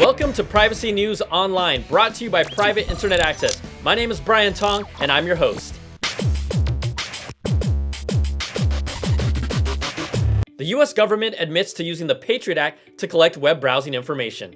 Welcome to Privacy News Online, brought to you by Private Internet Access. My name is Brian Tong, and I'm your host. The U.S. government admits to using the Patriot Act to collect web browsing information.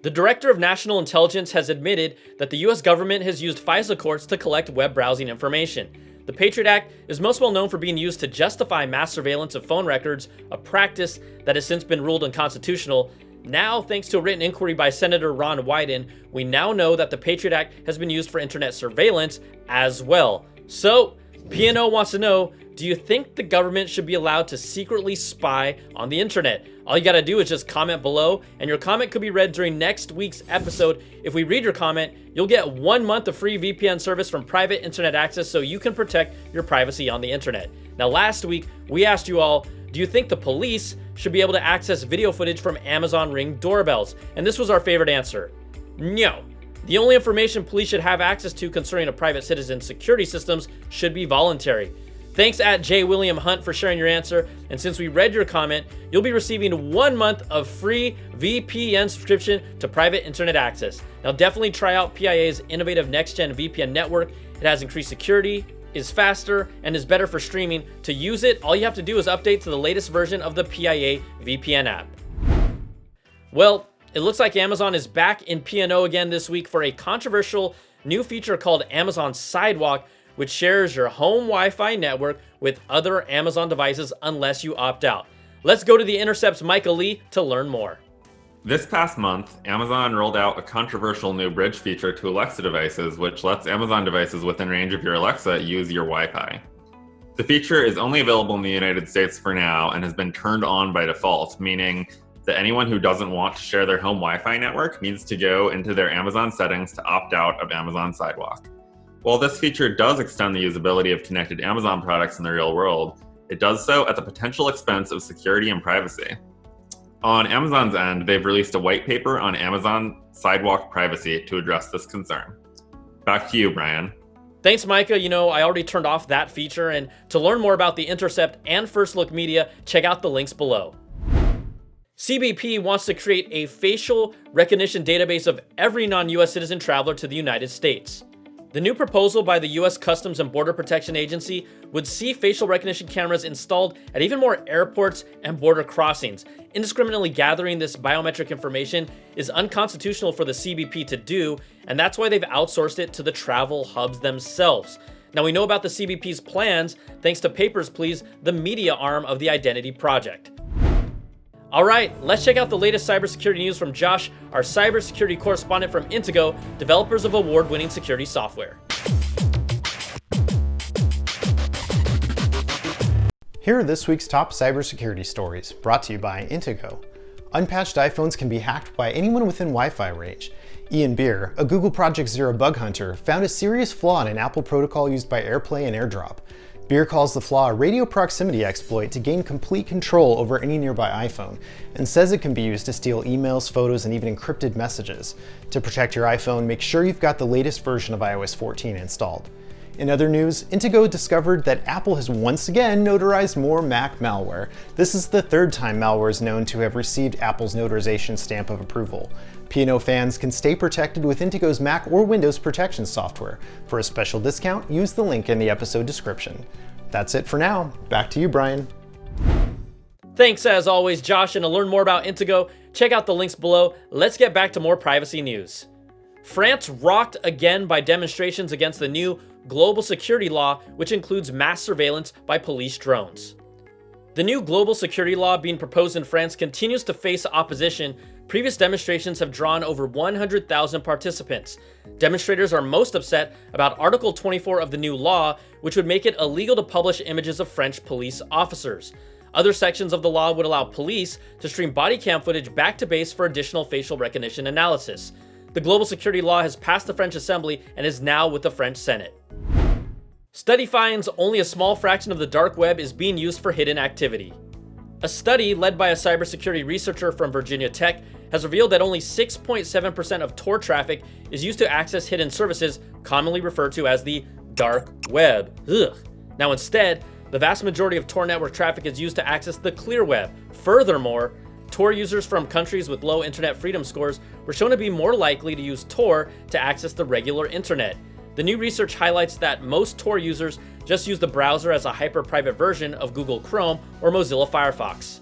The Director of National Intelligence has admitted that the U.S. government has used FISA courts to collect web browsing information. The Patriot Act is most well known for being used to justify mass surveillance of phone records, a practice that has since been ruled unconstitutional. Now, thanks to a written inquiry by Senator Ron Wyden, we now know that the Patriot Act has been used for internet surveillance as well. So, P&O wants to know, do you think the government should be allowed to secretly spy on the internet? All you gotta do is just comment below, and your comment could be read during next week's episode. If we read your comment, you'll get 1 month of free VPN service from Private Internet Access so you can protect your privacy on the internet. Now, last week, we asked you all, do you think the police should be able to access video footage from Amazon Ring doorbells? And this was our favorite answer. No. The only information police should have access to concerning a private citizen's security systems should be voluntary. Thanks at J. William Hunt for sharing your answer. And since we read your comment, you'll be receiving 1 month of free VPN subscription to Private Internet Access. Now definitely try out PIA's innovative next-gen VPN network. It has increased security, is faster, and is better for streaming. To use it, all you have to do is update to the latest version of the PIA VPN app. Well, it looks like Amazon is back in P&O again this week for a controversial new feature called Amazon Sidewalk, which shares your home Wi-Fi network with other Amazon devices unless you opt out. Let's go to the Intercept's Micah Lee to learn more. This past month, Amazon rolled out a controversial new bridge feature to Alexa devices, which lets Amazon devices within range of your Alexa use your Wi-Fi. The feature is only available in the United States for now and has been turned on by default, meaning that anyone who doesn't want to share their home Wi-Fi network needs to go into their Amazon settings to opt out of Amazon Sidewalk. While this feature does extend the usability of connected Amazon products in the real world, it does so at the potential expense of security and privacy. On Amazon's end, they've released a white paper on Amazon Sidewalk privacy to address this concern. Back to you, Brian. Thanks, Micah. I already turned off that feature, and to learn more about the Intercept and First Look Media, check out the links below. CBP wants to create a facial recognition database of every non-US citizen traveler to the United States. The new proposal by the U.S. Customs and Border Protection Agency would see facial recognition cameras installed at even more airports and border crossings. Indiscriminately gathering this biometric information is unconstitutional for the CBP to do, and that's why they've outsourced it to the travel hubs themselves. Now, we know about the CBP's plans thanks to Papers, Please, the media arm of the Identity Project. All right, let's check out the latest cybersecurity news from Josh, our cybersecurity correspondent from Intego, developers of award-winning security software. Here are this week's top cybersecurity stories, brought to you by Intego. Unpatched iPhones can be hacked by anyone within Wi-Fi range. Ian Beer, a Google Project Zero bug hunter, found a serious flaw in an Apple protocol used by AirPlay and AirDrop. Beer calls the flaw a radio proximity exploit to gain complete control over any nearby iPhone, and says it can be used to steal emails, photos, and even encrypted messages. To protect your iPhone, make sure you've got the latest version of iOS 14 installed. In other news, Intego discovered that Apple has once again notarized more Mac malware. This is the third time malware is known to have received Apple's notarization stamp of approval. P&O fans can stay protected with Intego's Mac or Windows protection software. For a special discount, use the link in the episode description. That's it for now. Back to you, Brian. Thanks as always, Josh, and to learn more about Intego, check out the links below. Let's get back to more privacy news. France rocked again by demonstrations against the new global security law, which includes mass surveillance by police drones. The new global security law being proposed in France continues to face opposition. Previous demonstrations have drawn over 100,000 participants. Demonstrators are most upset about Article 24 of the new law, which would make it illegal to publish images of French police officers. Other sections of the law would allow police to stream body cam footage back to base for additional facial recognition analysis. The global security law has passed the French Assembly and is now with the French Senate. Study finds only a small fraction of the dark web is being used for hidden activity. A study led by a cybersecurity researcher from Virginia Tech has revealed that only 6.7% of Tor traffic is used to access hidden services, commonly referred to as the dark web. Ugh. Now instead, the vast majority of Tor network traffic is used to access the clear web. Furthermore, Tor users from countries with low internet freedom scores were shown to be more likely to use Tor to access the regular internet. The new research highlights that most Tor users just use the browser as a hyper-private version of Google Chrome or Mozilla Firefox.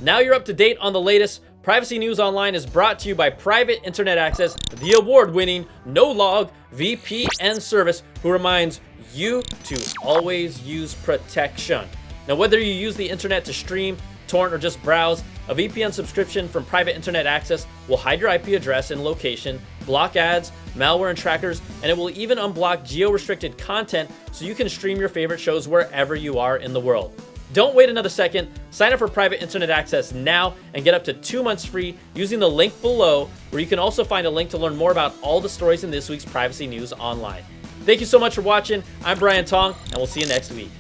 Now you're up to date on the latest. Privacy News Online is brought to you by Private Internet Access, the award-winning no-log VPN service, who reminds you to always use protection. Now, whether you use the internet to stream, torrent, or just browse, a VPN subscription from Private Internet Access will hide your IP address and location, block ads, malware, and trackers, and it will even unblock geo-restricted content so you can stream your favorite shows wherever you are in the world. Don't wait another second. Sign up for Private Internet Access now and get up to 2 months free using the link below, where you can also find a link to learn more about all the stories in this week's Privacy News Online. Thank you so much for watching. I'm Brian Tong, and we'll see you next week.